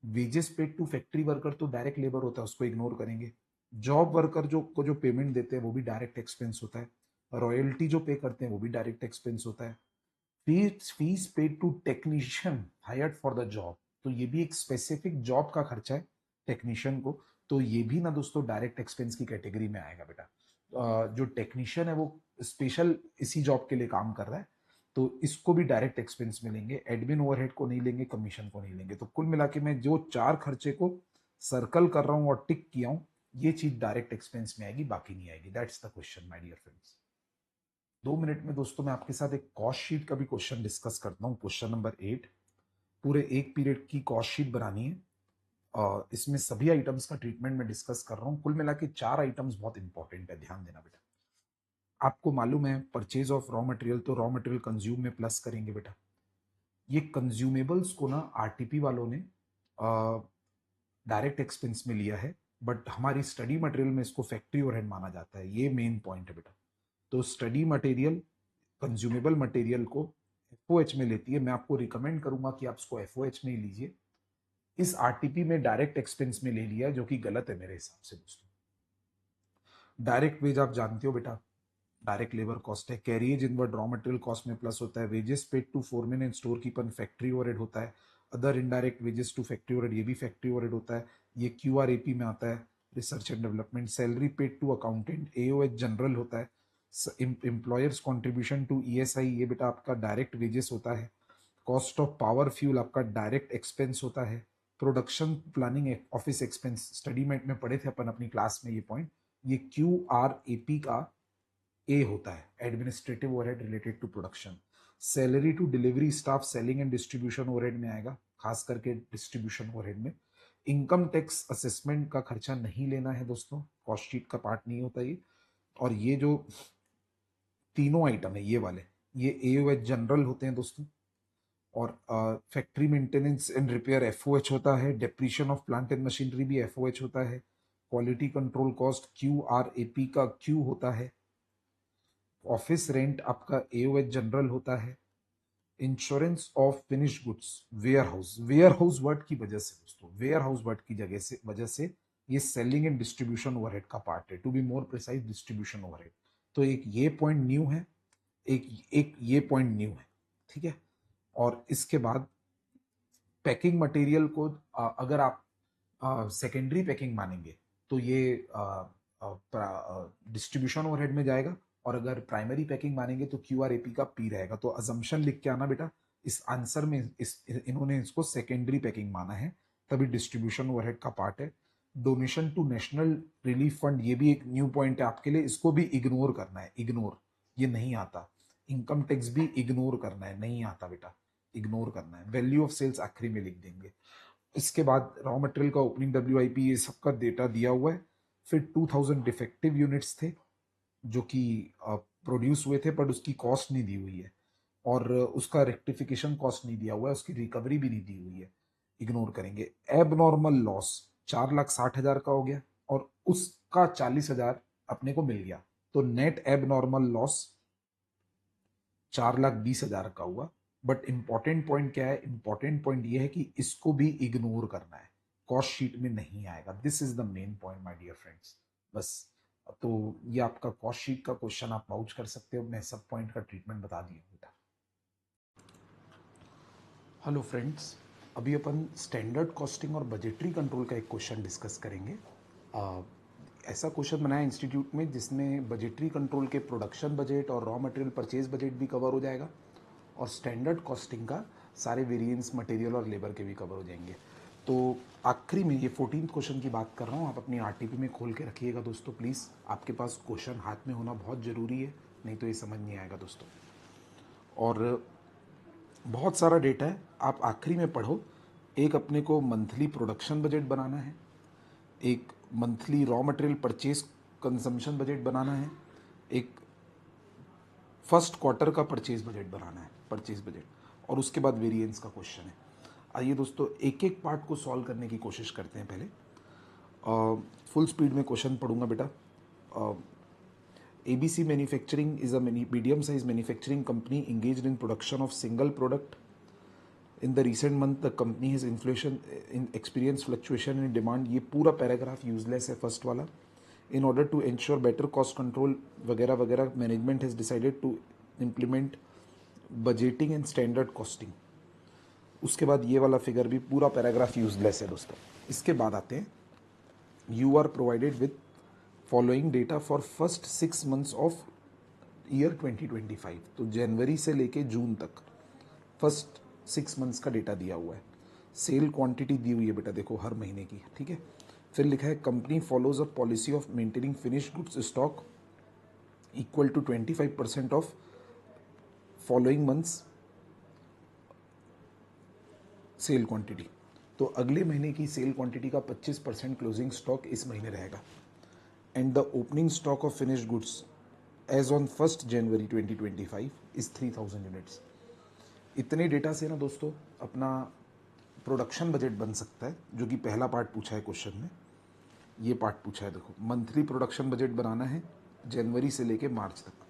A: Wages paid to factory worker तो डायरेक्ट लेबर होता है, उसको इग्नोर करेंगे। जॉब वर्कर जो को जो पेमेंट देते हैं वो भी डायरेक्ट एक्सपेंस होता है। रॉयल्टी जो पे करते हैं वो भी डायरेक्ट एक्सपेंस होता है। Fees paid to technician hired for the job, तो ये भी एक स्पेसिफिक जॉब का खर्चा है टेक्नीशियन को, तो ये भी ना दोस्तों डायरेक्ट एक्सपेंस की कैटेगरी में आएगा बेटा। जो टेक्नीशियन है वो स्पेशल इसी जॉब के लिए काम कर रहा है, तो इसको भी डायरेक्ट एक्सपेंस में लेंगे। एडमिन ओवरहेड को नहीं लेंगे, कमीशन को नहीं लेंगे। तो कुल मिला के मैं जो 4 खर्चे को सर्कल कर रहा हूं और टिक किया हूं, ये चीज डायरेक्ट एक्सपेंस में आएगी, बाकी नहीं आएगी। That's the question my dear friends. 2 minute में दोस्तों मैं आपके साथ एक कॉस्ट शीट का भी क्वेश्चन डिस्कस करता हूँ। क्वेश्चन नंबर 8, पूरे 1 पीरियड की कॉस्ट शीट बनानी है और इसमें सभी आइटम्स का ट्रीटमेंट में डिस्कस कर रहा हूँ। कुल मिला के 4 आइटम्स बहुत इंपॉर्टेंट है, ध्यान देना बेटा। आपको मालूम है परचेज ऑफ रॉ मटेरियल, तो रॉ मटेरियल कंज्यूम में प्लस करेंगे बेटा। ये कंज्यूमेबल्स को ना आरटीपी वालों ने डायरेक्ट एक्सपेंस में लिया है, बट हमारी स्टडी मटेरियल में इसको फैक्ट्री ओवरहेड माना जाता है। ये मेन पॉइंट है बेटा। तो स्टडी मटेरियल कंज्यूमेबल मटेरियल को एफओएच में लेती है। मैं आपको रिकमेंड करूंगा कि आप इसको एफओएच में ही लीजिए। इस आरटीपी में डायरेक्ट एक्सपेंस में ले लिया, जो कि गलत है मेरे हिसाब से दोस्तों। डायरेक्ट वेज आप जानते हो बेटा, डायरेक्ट लेबर कॉस्ट है। Carriage inward raw material cost में प्लस होता है। Wages paid to foreman and store keeper factory overhead होता है। Other indirect wages to factory overhead, ये भी फैक्ट्री ओवरहेड होता है, ये क्यूआरएपी में आता है, research and development. Salary paid to accountant AOH general होता है। एम्प्लॉयर्स कॉन्ट्रीब्यूशन टू ईएसआई, ये बेटा आपका डायरेक्ट वेजेस होता है। कॉस्ट ऑफ पावर फ्यूल आपका डायरेक्ट एक्सपेंस होता है। Production planning office expense, study mate में पढ़े थे अपन अपनी क्लास में ये पॉइंट, ये क्यूआरएपी का ए होता है, administrative overhead related to production. Salary to delivery staff selling and distribution overhead में आएगा, खास करके डिस्ट्रीब्यूशन ओवरहेड में। इनकम टैक्स असेसमेंट का खर्चा नहीं लेना है दोस्तों, कॉस्ट शीट का पार्ट नहीं होता ये। और ये जो तीनों आइटम है ये वाले, ये एओएच जनरल होते हैं दोस्तों। और factory maintenance and repair FOH होता है। Depreciation of plant and machinery भी एफओएच होता है। क्वालिटी कंट्रोल कॉस्ट क्यूआरएपी का क्यू होता है। ऑफिस रेंट आपका एओएच जनरल होता है। Insurance of finish goods, warehouse word की वजह से दोस्तों, वेयर हाउस वर्ड की जगह से वजह से ये सेलिंग एंड डिस्ट्रीब्यूशन ओवरहेड का पार्ट है, to be more precise distribution overhead. तो एक ये पॉइंट न्यू है, एक एक ये पॉइंट न्यू है, ठीक है। और इसके बाद पैकिंग मटेरियल को अगर आप सेकेंडरी पैकिंग मानेंगे तो ये डिस्ट्रीब्यूशन ओवरहेड में जाएगा, और अगर प्राइमरी पैकिंग मानेंगे तो क्यूआरएपी का पी रहेगा। तो अजम्पशन लिख के आना बेटा, इस आंसर में इन्होंने इसको सेकेंडरी पैकिंग माना है, तभी डिस्ट्रीब्यूशन ओवरहेड का पार्ट है। Donation to national relief fund, ये भी एक न्यू पॉइंट है आपके लिए, इसको भी इग्नोर करना है, इग्नोर, ये नहीं आता। इनकम टैक्स भी इग्नोर करना है, नहीं आता बेटा। इग्नोर करना है। वैल्यू ऑफ सेल्स आखिरी में लिख देंगे। इसके बाद रॉ मटेरियल का ओपनिंग WIP ये सबका डेटा दिया हुआ है। फिर 2000 डिफेक्टिव यूनिट्स थे जो कि प्रोड्यूस हुए थे, बट उसकी कॉस्ट नहीं दी हुई है, और उसका रेक्टिफिकेशन कॉस्ट नहीं दिया हुआ है, उसकी रिकवरी भी नहीं दी हुई है, इग्नोर करेंगे। एबनॉर्मल लॉस 4,60,000 का हो गया और उसका 40,000 अपने को मिल गया, तो नेट एबनॉर्मल लॉस 4,20,000 का हुआ। बट इंपॉर्टेंट पॉइंट क्या है? इंपॉर्टेंट पॉइंट ये है कि इसको भी इग्नोर करना है, कॉस्ट शीट में नहीं आएगा। This is the main point my dear friends. बस, तो ये आपका कॉस्ट शीट का क्वेश्चन आप पाउच कर सकते हो। मैं सब पॉइंट का ट्रीटमेंट बता दिया बेटा। हेलो फ्रेंड्स, अभी अपन स्टैंडर्ड कॉस्टिंग और बजटरी कंट्रोल का एक क्वेश्चन डिस्कस करेंगे। ऐसा क्वेश्चन बनाया इंस्टीट्यूट में जिसमें बजटरी कंट्रोल के प्रोडक्शन बजट और रॉ मटेरियल परचेज बजट भी कवर हो जाएगा, और स्टैंडर्ड कॉस्टिंग का सारे वेरिएंस मटेरियल और लेबर के भी कवर हो जाएंगे। तो आखिरी में ये 14th क्वेश्चन की बात कर रहा हूँ, आप अपनी RTP में खोल के रखिएगा दोस्तों प्लीज़। आपके पास क्वेश्चन हाथ में होना बहुत ज़रूरी है, नहीं तो ये समझ नहीं आएगा दोस्तों। और बहुत सारा डेटा है, आप आखिरी में पढ़ो। एक अपने को मंथली प्रोडक्शन बजट बनाना है, एक monthly raw material purchase consumption budget बनाना है, एक फर्स्ट क्वार्टर का परचेज बजट बनाना है, परचेज बजट, और उसके बाद वेरिएंस का क्वेश्चन है। आइए दोस्तों एक एक पार्ट को सॉल्व करने की कोशिश करते हैं। पहले फुल स्पीड में क्वेश्चन पढ़ूंगा बेटा। ABC manufacturing is a medium size manufacturing company engaged in production of single product. In the recent month the company has inflation in experienced fluctuation in demand. ये पूरा पैराग्राफ यूजलेस है first वाला। In order to ensure better cost control वगैरह वगैरह, management has decided to implement budgeting and standard costing. उसके बाद ये वाला फिगर भी पूरा पैराग्राफ यूजलेस है दोस्तों। इसके बाद आते हैं, you are provided with following data for first 6 months of year 2025। तो जनवरी से लेके जून तक फर्स्ट 6 months का डेटा दिया हुआ है। सेल क्वांटिटी दी हुई है बेटा, देखो हर महीने की, ठीक है। फिर लिखा है company follows a policy of maintaining finished goods stock equal to 25% of following months sale quantity. तो अगले महीने की सेल क्वांटिटी का 25% क्लोजिंग स्टॉक इस महीने रहेगा। And the opening stock of finished goods as on 1 January 2025 is 3,000 units. इतने data से ना दोस्तों अपना प्रोडक्शन बजट बन सकता है, जो कि पहला पार्ट पूछा है क्वेश्चन में। ये पार्ट पूछा है, देखो मंथली प्रोडक्शन बजट बनाना है जनवरी से लेके मार्च तक।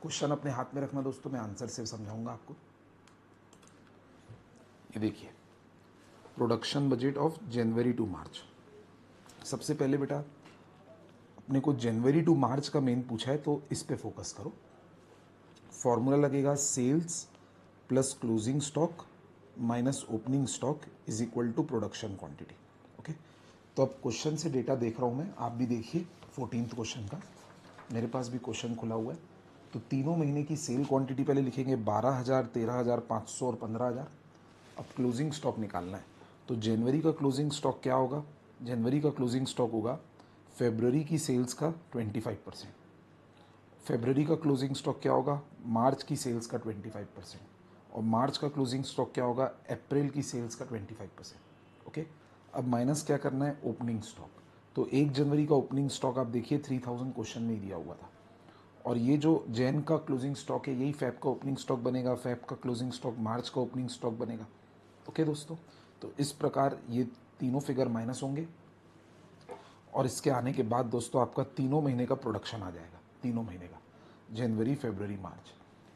A: क्वेश्चन अपने हाथ में रखना दोस्तों, मैं आंसर से समझाऊंगा आपको। ये देखिए, production budget of January to March. सबसे पहले बेटा अपने को जनवरी टू मार्च का मेन पूछा है, तो इस पे फोकस करो। फॉर्मूला लगेगा sales plus closing stock minus opening stock is equal to production quantity. Okay, तो अब क्वेश्चन से डेटा देख रहा हूँ मैं, आप भी देखिए 14th क्वेश्चन का। मेरे पास भी क्वेश्चन खुला हुआ है। तो तीनों महीने की सेल क्वांटिटी पहले लिखेंगे, 12,000, 13,500 और 15,000। अब क्लोजिंग स्टॉक निकालना है, तो जनवरी का क्लोजिंग स्टॉक क्या होगा? जनवरी का क्लोजिंग स्टॉक होगा फेबररी की सेल्स का 25%। फेबररी का क्लोजिंग स्टॉक क्या होगा? मार्च की सेल्स का 25%। और मार्च का क्लोजिंग स्टॉक क्या होगा? अप्रैल की सेल्स का 25%। ओके, अब माइनस क्या करना है? Opening stock. तो 1 जनवरी का ओपनिंग स्टॉक आप देखिए 3,000 क्वेश्चन में ही दिया हुआ था। और ये जो जैन का क्लोजिंग स्टॉक है यही फैब का ओपनिंग स्टॉक बनेगा, फैब का क्लोजिंग स्टॉक मार्च का ओपनिंग स्टॉक बनेगा। ओके दोस्तों, तो इस प्रकार ये तीनों फिगर माइनस होंगे, और इसके आने के बाद दोस्तों आपका तीनों महीने का प्रोडक्शन आ जाएगा, तीनों महीने का, जनवरी फरवरी मार्च।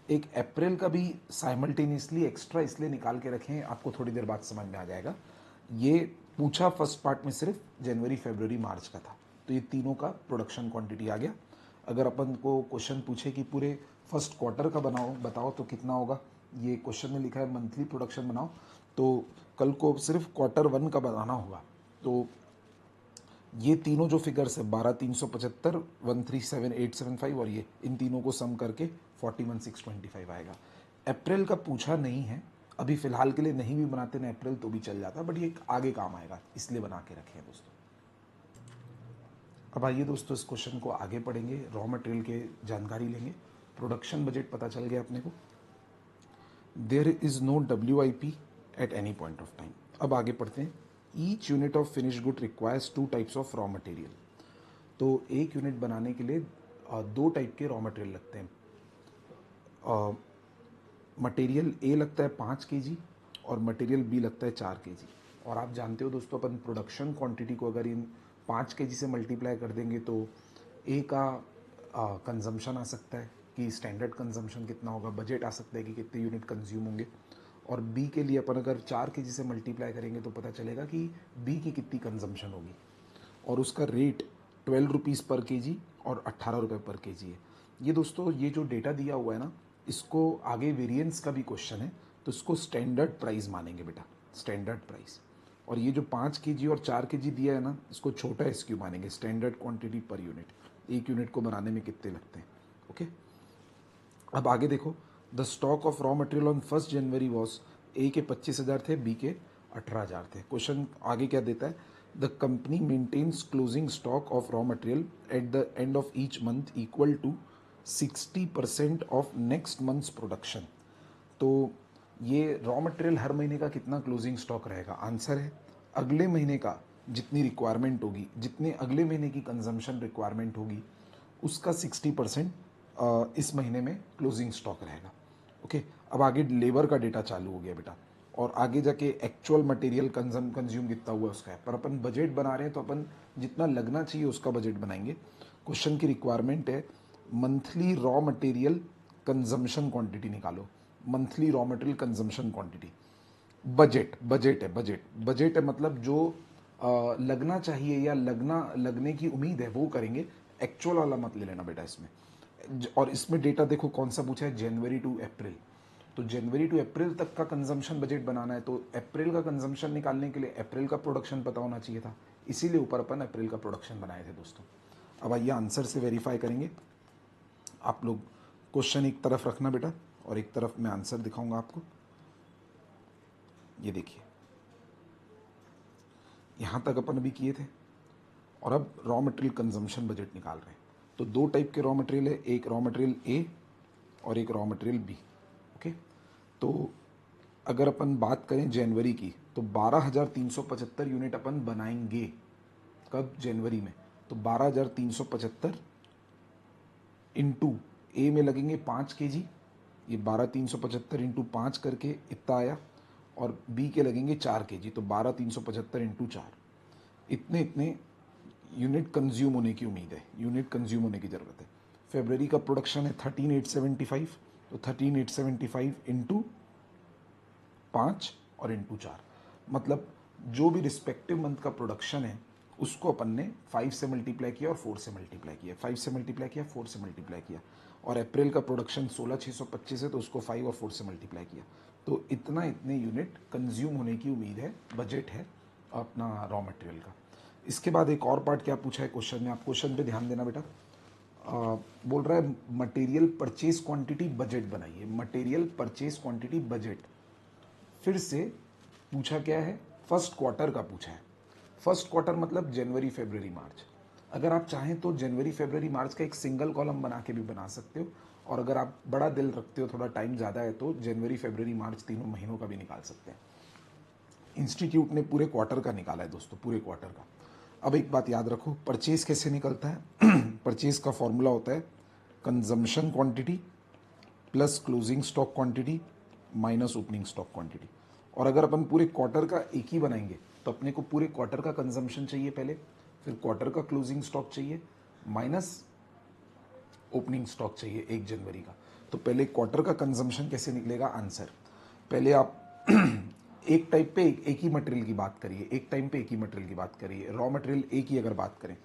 A: एक अप्रैल का भी साइमल्टेनियसली एक्स्ट्रा इसलिए निकाल के रखें, आपको थोड़ी देर बाद समझ में आ जाएगा। ये पूछा फर्स्ट पार्ट में सिर्फ जनवरी फरवरी मार्च का था, तो ये तीनों का प्रोडक्शन क्वांटिटी आ गया। अगर अपन को क्वेश्चन पूछे कि पूरे फर्स्ट क्वार्टर का बताओ तो कितना होगा, ये क्वेश्चन में लिखा है मंथली प्रोडक्शन बनाओ, तो कल को सिर्फ क्वार्टर 1 का बनाना होगा। तो ये तीनों जो फिगर्स है 12,375, 137,875 और ये, इन तीनों को सम करके 41,625 आएगा। अप्रैल का पूछा नहीं है अभी, फिलहाल के लिए नहीं भी बनाते ना अप्रैल तो भी चल जाता, बट ये आगे काम आएगा इसलिए बना के रखे हैं दोस्तों। अब आइए दोस्तों इस क्वेश्चन को आगे पढ़ेंगे, रॉ मटेरियल के जानकारी लेंगे। प्रोडक्शन बजट पता चल गया अपने को। There is no WIP at any point of time. अब आगे पढ़ते हैं। Each unit of finish good requires 2 types of raw material. तो एक यूनिट बनाने के लिए 2 टाइप के रॉ मटेरियल लगते हैं। मटेरियल ए लगता है 5 kg और मटेरियल बी लगता है 4 kg। और आप जानते हो दोस्तों, अपन प्रोडक्शन क्वांटिटी को अगर इन 5 kg से मल्टीप्लाई कर देंगे तो ए का कंजम्पशन आ सकता है कि स्टैंडर्ड कंजम्पशन कितना होगा, बजट आ सकता है कि कितने यूनिट कंज्यूम होंगे। और बी के लिए अपन अगर 4 kg से मल्टीप्लाई करेंगे तो पता चलेगा कि बी की कितनी कंजम्पशन होगी। और उसका रेट 12 रुपीज़ पर केजी और 18 रुपये पर केजी है। ये दोस्तों, ये जो डेटा दिया हुआ है ना, इसको आगे वेरिएंस का भी क्वेश्चन है तो इसको स्टैंडर्ड प्राइस मानेंगे बेटा, स्टैंडर्ड प्राइस। और ये जो 5 kg और 4 kg दिया है ना, इसको छोटा SKU मानेंगे, स्टैंडर्ड क्वांटिटी पर यूनिट। एक यूनिट को बनाने में कितने लगते हैं। ओके, अब आगे देखो। The stock of raw material on 1 January was, ए के 25,000 थे, बी के 18,000 थे। क्वेश्चन आगे क्या देता है, the company maintains closing stock of raw material at the end of each month equal to 60% of next months production. तो ये रॉ मटेरियल हर महीने का कितना क्लोजिंग स्टॉक रहेगा, आंसर है अगले महीने का जितनी रिक्वायरमेंट होगी, जितने अगले महीने की कंजम्पशन रिक्वायरमेंट होगी उसका 60% इस महीने में क्लोजिंग स्टॉक रहेगा। ओके, अब आगे लेबर का डेटा चालू हो गया बेटा, और आगे जाके एक्चुअल मटेरियल कंज्यूम कितना हुआ है उसका है। पर अपन बजट बना रहे हैं तो अपन जितना लगना चाहिए उसका बजट बनाएंगे। क्वेश्चन की रिक्वायरमेंट है monthly raw material consumption quantity निकालो। Monthly raw material consumption quantity, budget है, बजट है मतलब जो लगना चाहिए या लगने की उम्मीद है वो करेंगे। एक्चुअल वाला मत ले लेना बेटा इसमें। और इसमें डेटा देखो कौन सा पूछा है, जनवरी टू अप्रैल। तो जनवरी टू अप्रैल तक का कंजम्पशन बजट बनाना है, तो अप्रैल का कंजम्पशन निकालने के लिए अप्रैल का प्रोडक्शन पता होना चाहिए था, इसीलिए ऊपर अपन अप्रैल का प्रोडक्शन बनाए थे दोस्तों। अब आइए आंसर से वेरीफाई करेंगे। आप लोग क्वेश्चन एक तरफ रखना बेटा और एक तरफ मैं आंसर दिखाऊंगा आपको। ये देखिए, यहाँ तक अपन अभी किए थे और अब रॉ मटेरियल कंजम्पशन बजट निकाल रहे हैं। तो 2 टाइप के रॉ मटेरियल है, एक रॉ मटेरियल ए और एक रॉ मटेरियल बी। ओके, तो अगर अपन बात करें जनवरी की तो 12,375 यूनिट अपन बनाएंगे। कब, जनवरी में। तो 12,375 इंटू ए में लगेंगे 5 kg, ये 12,375 इंटू 5 करके इतना आया, और बी के लगेंगे 4 kg, तो 12,375 इंटू 4, इतने इतने यूनिट कंज्यूम होने की उम्मीद है, यूनिट कंज्यूम होने की ज़रूरत है। फरवरी का प्रोडक्शन है 13,875, तो 13,875 इंटू 5 और इंटू 4, मतलब जो भी रिस्पेक्टिव मंथ का प्रोडक्शन है उसको अपन ने 5 से मल्टीप्लाई किया और 4 से मल्टीप्लाई किया, 5 से मल्टीप्लाई किया, 4 से मल्टीप्लाई किया। और अप्रैल का प्रोडक्शन 16,625 है तो उसको 5 और 4 से मल्टीप्लाई किया। तो इतने यूनिट कंज्यूम होने की उम्मीद है, बजट है अपना रॉ मटेरियल का। इसके बाद एक और पार्ट क्या पूछा है क्वेश्चन में, आप क्वेश्चन पे ध्यान देना बेटा। बोल रहा है मटेरियल परचेज क्वांटिटी बजट बनाइए, मटेरियल परचेज क्वांटिटी बजट। फिर से पूछा क्या है, फर्स्ट क्वार्टर का पूछा है। फर्स्ट क्वार्टर मतलब जनवरी फरवरी मार्च। अगर आप चाहें तो जनवरी फरवरी मार्च का एक सिंगल कॉलम बना के भी बना सकते हो, और अगर आप बड़ा दिल रखते हो, थोड़ा टाइम ज़्यादा है, तो जनवरी फरवरी मार्च तीनों महीनों का भी निकाल सकते हैं। इंस्टीट्यूट ने पूरे क्वार्टर का निकाला है दोस्तों, पूरे क्वार्टर का। अब एक बात याद रखो, परचेज कैसे निकलता है परचेज का फॉर्मूला होता है consumption quantity plus closing stock quantity minus opening stock quantity. और अगर अपन पूरे क्वार्टर का एक ही बनाएंगे तो अपने को पूरे क्वार्टर का कंजम्पशन चाहिए पहले, फिर क्वार्टर का क्लोजिंग स्टॉक चाहिए, माइनस ओपनिंग स्टॉक चाहिए 1 जनवरी का। तो पहले क्वार्टर का कंजम्पशन कैसे निकलेगा, आंसर। पहले आप एक टाइप पे एक ही मटेरियल की बात करिए, एक टाइम पे एक ही मटेरियल की बात करिए, रॉ मटेरियल एक ही अगर बात करें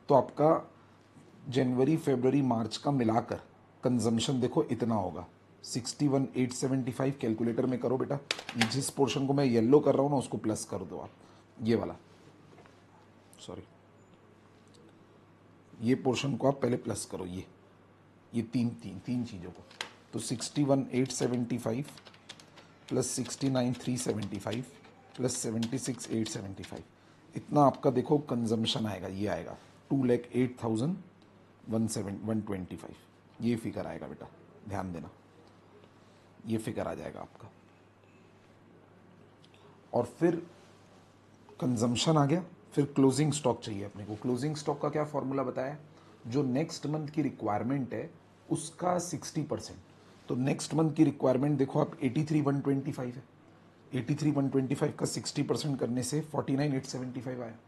A: तो आपका जनवरी फरवरी मार्च का मिलाकर कंजम्पशन देखो इतना होगा 61,875। कैलकुलेटर में करो बेटा, जिस पोर्शन को मैं येलो कर रहा हूँ ना उसको प्लस कर दो आप, ये वाला, सॉरी, ये पोर्शन को आप पहले प्लस करो, ये तीन चीज़ों को। तो 61,875 प्लस 69,375 प्लस 76,875, इतना आपका देखो कंजम्पशन आएगा, ये आएगा 2,08,125, ये फिगर आएगा बेटा, ध्यान देना। ये फिगर आ जाएगा आपका। और फिर कंजम्पशन आ गया, फिर क्लोजिंग स्टॉक चाहिए अपने को। क्लोजिंग स्टॉक का क्या फॉर्मूला बताया, जो नेक्स्ट मंथ की रिक्वायरमेंट है उसका 60%। तो नेक्स्ट मंथ की रिक्वायरमेंट देखो आप 83,125 है, 83,125 का 60% करने से 49,875 आया।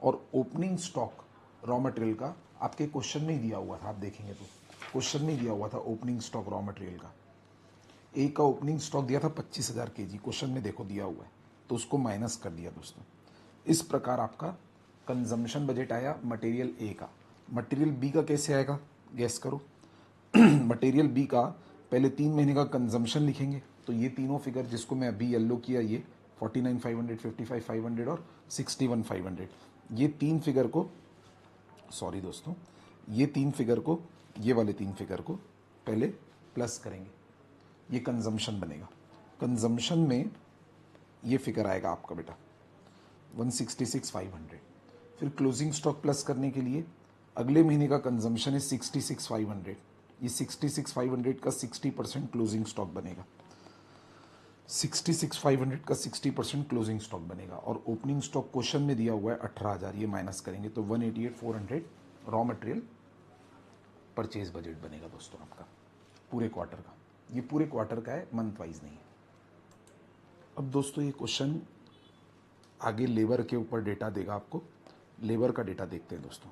A: और ओपनिंग स्टॉक रॉ मटेरियल का आपके क्वेश्चन में ही दिया हुआ था, आप देखेंगे तो क्वेश्चन में दिया हुआ था ओपनिंग स्टॉक रॉ मटेरियल का। ए का ओपनिंग स्टॉक दिया था 25,000 kg, क्वेश्चन में देखो दिया हुआ है, तो उसको माइनस कर दिया दोस्तों। इस प्रकार आपका कंजम्पशन बजट आया मटेरियल ए का। मटेरियल बी का कैसे आएगा, गैस करो। मटेरियल बी का पहले 3 महीने का कंजम्पशन लिखेंगे, तो ये तीनों फिगर जिसको मैं अभी येलो किया, ये 49,500, 55,500 और 61,500, ये तीन फिगर को, सॉरी दोस्तों, ये तीन फिगर को, ये वाले तीन फिगर को पहले प्लस करेंगे, ये कंजम्पशन बनेगा। कंजम्पशन में ये फिगर आएगा आपका बेटा 166,500। फिर क्लोजिंग स्टॉक प्लस करने के लिए अगले महीने का कंजम्पशन है 66,500, ये 66,500 का 60% क्लोजिंग स्टॉक बनेगा, 66,500 का 60% क्लोजिंग स्टॉक बनेगा। और ओपनिंग स्टॉक क्वेश्चन में दिया हुआ है 18,000, ये माइनस करेंगे तो 188,400 रॉ मटेरियल परचेज बजट बनेगा दोस्तों आपका पूरे क्वार्टर का। ये पूरे क्वार्टर का है, मंथ वाइज नहीं है। अब दोस्तों ये क्वेश्चन आगे लेबर के ऊपर डेटा देगा आपको, लेबर का डेटा देखते हैं दोस्तों।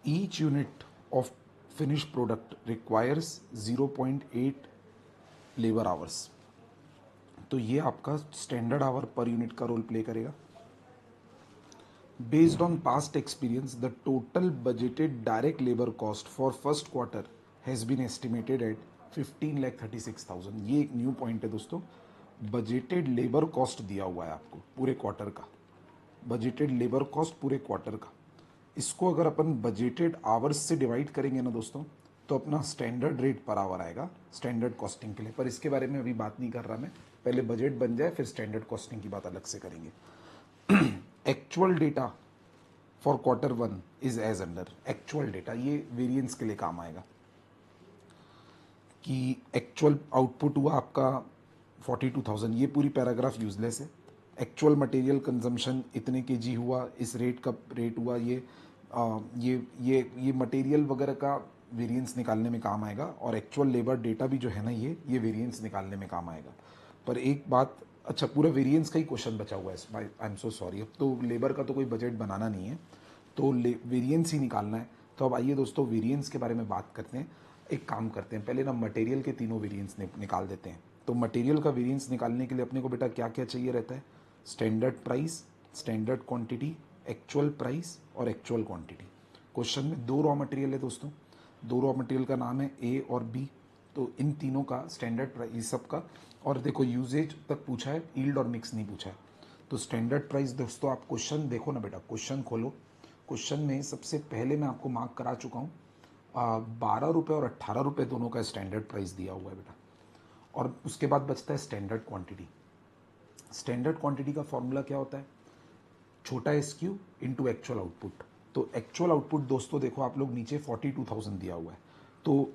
A: Each unit of finish product requires 0.8 labour hours. तो ये आपका स्टैंडर्ड आवर पर यूनिट का रोल प्ले करेगा। Based on past experience, the total budgeted direct labor cost for first quarter has been estimated at 15,36,000। ये एक new point है दोस्तों, budgeted labour cost दिया हुआ है आपको पूरे क्वार्टर का, बजटेड लेबर कॉस्ट पूरे क्वार्टर का। इसको अगर अपन बजटेड आवर्स से डिवाइड करेंगे ना दोस्तों, तो अपना स्टैंडर्ड रेट पर आवर आएगा स्टैंडर्ड कॉस्टिंग के लिए। पर इसके बारे में अभी बात नहीं कर रहा मैं, पहले बजट बन जाए फिर स्टैंडर्ड कॉस्टिंग की बात अलग से करेंगे। Actual data for quarter one is as under. Actual data ये वेरिएंस के लिए काम आएगा कि एक्चुअल आउटपुट हुआ आपका 42,000, ये पूरी पैराग्राफ यूजलेस है। एक्चुअल मटेरियल कंजम्पशन इतने केजी हुआ, इस रेट का रेट हुआ, ये मटेरियल वगैरह का वेरिएंस निकालने में काम आएगा। और एक्चुअल लेबर डेटा भी जो है ना, ये वेरिएंस निकालने में काम आएगा। पर एक बात, अच्छा पूरा वेरिएंस का ही क्वेश्चन बचा हुआ है, आई एम सो सॉरी। अब तो लेबर का तो कोई बजट बनाना नहीं है, तो वेरिएंस ही निकालना है। तो अब आइए दोस्तों वेरिएंस के बारे में बात करते हैं। एक काम करते हैं, पहले ना मटेरियल के तीनों वेरिएंस निकाल देते हैं। तो मटेरियल का वेरिएंस निकालने के लिए अपने को बेटा क्या क्या चाहिए रहता है, standard price, standard quantity, actual price और एक्चुअल क्वांटिटी। क्वेश्चन में दो रॉ मटेरियल है दोस्तों, दो रॉ मटेरियल का नाम है ए और बी, तो इन तीनों का स्टैंडर्ड प्राइस सबका। और देखो यूजेज तक पूछा है, यील्ड और मिक्स नहीं पूछा है। तो स्टैंडर्ड प्राइस दोस्तों, आप क्वेश्चन देखो ना बेटा, क्वेश्चन खोलो, क्वेश्चन में सबसे पहले मैं आपको मार्क करा चुका हूँ 12 रुपये और 18 रुपये दोनों का स्टैंडर्ड प्राइस दिया हुआ है बेटा। और उसके बाद बचता है स्टैंडर्ड क्वांटिटी। स्टैंडर्ड क्वांटिटी का फॉर्मूला क्या होता है, छोटा S Q into actual output. तो एक्चुअल आउटपुट दोस्तों देखो आप लोग नीचे 42,000 दिया हुआ है, तो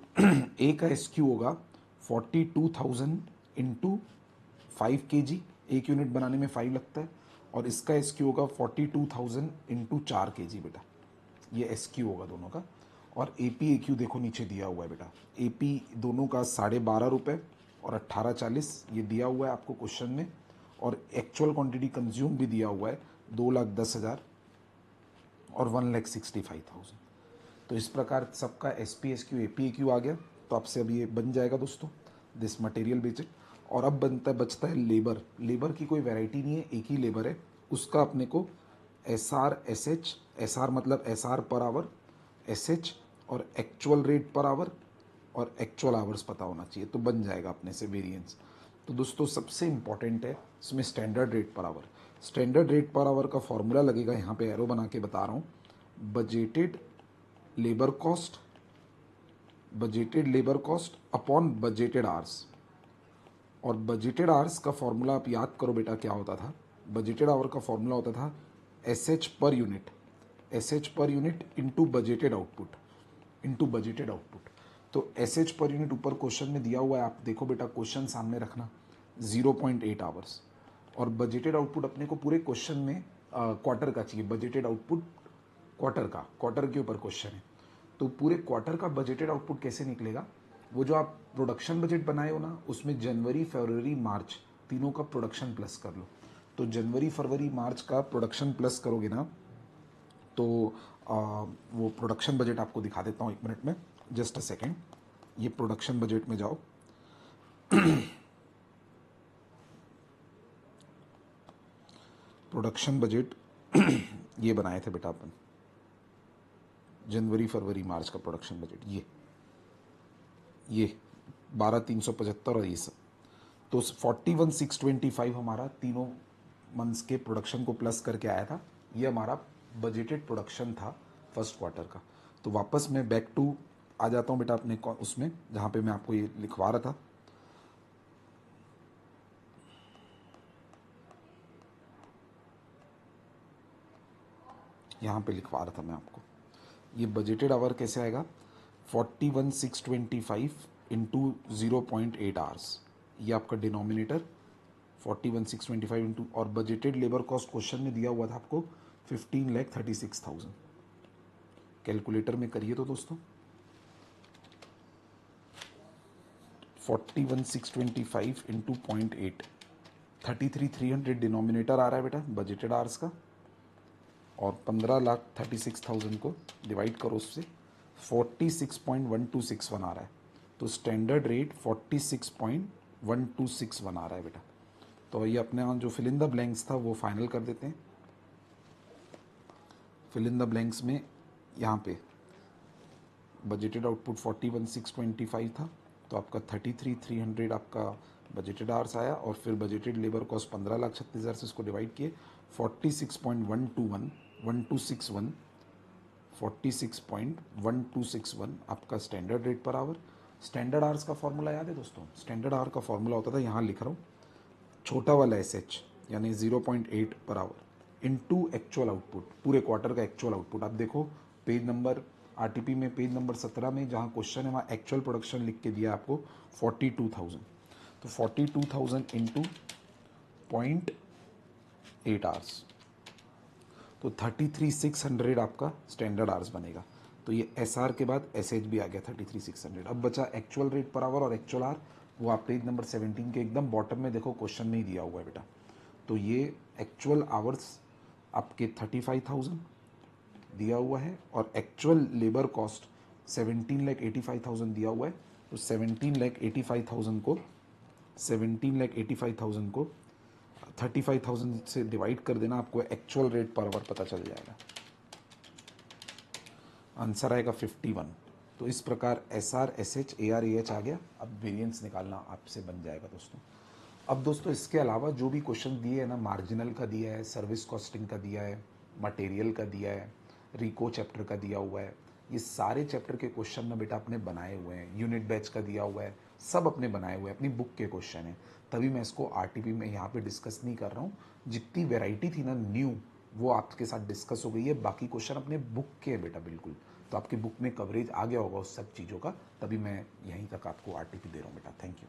A: ए का एस क्यू होगा 42,000 इंटू 5 kg, एक यूनिट बनाने में 5 लगता है। और इसका एस क्यू होगा 42,000 इंटू 4 kg बेटा, ये एस क्यू होगा दोनों का। और ए पी ए क्यू देखो नीचे दिया हुआ है बेटा, ए पी दोनों का 12.5 रुपये और 18.40 ये दिया हुआ है आपको क्वेश्चन में। और एक्चुअल क्वांटिटी कंज्यूम भी दिया हुआ है 2,10,000 और 1,65,000। तो इस प्रकार सबका S P S Q A P A Q आ गया। तो आपसे अब ये बन जाएगा दोस्तों दिस मटेरियल बजट। और अब बचता है लेबर। लेबर की कोई वैरायटी नहीं है, एक ही लेबर है, उसका अपने को S R S H, S R मतलब S R per hour, S H और एक्चुअल रेट पर आवर और एक्चुअल आवर्स पता होना चाहिए, तो बन जाएगा अपने से वेरिएंस। तो दोस्तों सबसे इंपॉर्टेंट है इसमें standard rate per our. Standard rate per our का फॉर्मूला लगेगा, यहाँ पे एरो बना के बता रहा हूँ, budgeted labour cost, budgeted labour cost upon budgeted hours. और बजटेड आवर्स का फॉर्मूला आप याद करो बेटा क्या होता था, बजटेड आवर का फॉर्मूला होता था S H per unit, SH per unit into budgeted output. तो एसएच पर यूनिट ऊपर क्वेश्चन में दिया हुआ है, आप देखो बेटा क्वेश्चन सामने रखना 0.8 आवर्स, और बजटेड आउटपुट अपने को पूरे क्वेश्चन में क्वार्टर का चाहिए। बजटेड आउटपुट क्वार्टर के ऊपर क्वेश्चन है, तो पूरे क्वार्टर का बजटेड आउटपुट कैसे निकलेगा? वो जो आप प्रोडक्शन बजट बनाए हो ना, उसमें जनवरी फरवरी मार्च तीनों का प्रोडक्शन प्लस कर लो। तो जनवरी फरवरी मार्च का प्रोडक्शन प्लस करोगे ना, तो वो प्रोडक्शन बजट आपको दिखा देता हूँ 1 मिनट में, जस्ट अ सेकेंड। ये प्रोडक्शन बजट में जाओ। प्रोडक्शन बजट ये बनाए थे बेटा अपन, जनवरी फरवरी मार्च का प्रोडक्शन बजट, ये 12,375 और ये सब। तो 41,625 हमारा तीनों मंथ्स के प्रोडक्शन को प्लस करके आया था। ये हमारा बजटेड प्रोडक्शन था फर्स्ट क्वार्टर का। तो वापस मैं बैक टू आ जाता हूँ बेटा अपने उसमें, जहाँ पे मैं आपको ये लिखवा रहा था। यहाँ पे लिखवा रहा था मैं आपको, ये बजटेड आवर कैसे आएगा? 41,625 इंटू 0.8 आवर्स, ये आपका डिनोमिनेटर 41,625 इंटू, और बजटेड लेबर कॉस्ट क्वेश्चन में दिया हुआ था आपको 15,36,000। कैलकुलेटर में करिए तो दोस्तों, 41,625 इंटू 0.8, 33,300 डिनोमिनेटर आ रहा है बेटा बजटेड आवर्स का, और 15,36,000 को डिवाइड करो उससे, 46.1261 आ रहा है। तो स्टैंडर्ड रेट 46.1261 आ रहा है बेटा। तो ये अपने यहाँ जो फिल इन द ब्लैंक्स था वो फाइनल कर देते हैं। फिल इन द ब्लैंक्स में यहाँ पे बजटेड आउटपुट 41,625 था, तो आपका 33,300 आपका बजटेड आवर्स आया, और फिर बजटेड लेबर कॉस्ट 15,36,000 से इसको डिवाइड किए, 46.1261 आपका standard rate per our. Standard hours का फॉर्मूला याद है दोस्तों? स्टैंडर्ड आवर का फॉर्मूला होता था, यहाँ लिख रहा हूँ, छोटा वाला एसएच यानी 0.8 per hour into actual output, पूरे क्वार्टर का एक्चुअल आउटपुट। आप देखो पेज नंबर आरटीपी में पेज नंबर 17 में जहाँ क्वेश्चन है वहाँ एक्चुअल प्रोडक्शन लिख के दिया आपको 42,000। तो 42,000 इंटू 0.8 आवर्स, तो 33,600 आपका स्टैंडर्ड आवर्स बनेगा। तो ये एसआर के बाद एसएच भी आ गया 33,600। अब बचा एक्चुअल रेट पर आवर और एक्चुअल आवर, वो आप पेज नंबर 17 के एकदम बॉटम में देखो, क्वेश्चन में ही दिया हुआ है बेटा। तो ये एक्चुअल आवर्स आपके 35,000 दिया हुआ है, और एक्चुअल लेबर कॉस्ट 17,85,000 दिया हुआ है। तो 17,85,000 को 35,000 से डिवाइड कर देना, आपको एक्चुअल रेट पर आवर पता चल जाएगा। आंसर आएगा 51। तो इस प्रकार S R S H A R A H आ गया। अब वेरिएंस निकालना आपसे बन जाएगा दोस्तों। अब दोस्तों इसके अलावा जो भी क्वेश्चन दिए हैं ना, मार्जिनल का दिया है, सर्विस कॉस्टिंग का दिया है, मटेरियल का दिया है, रिको चैप्टर का दिया हुआ है, ये सारे चैप्टर के क्वेश्चन ना बेटा अपने बनाए हुए हैं। यूनिट बैच का दिया हुआ है, सब अपने बनाए हुए हैं, अपनी बुक के क्वेश्चन हैं। तभी मैं इसको आरटीपी में यहाँ पे डिस्कस नहीं कर रहा हूँ। जितनी वेराइटी थी ना न्यू, वो आपके साथ डिस्कस हो गई है। बाकी क्वेश्चन अपने बुक के हैं बेटा बिल्कुल। तो आपकी बुक में कवरेज आ गया होगा उस सब चीज़ों का, तभी मैं यहीं तक आपको आरटीपी दे रहा हूँ बेटा। Thank you.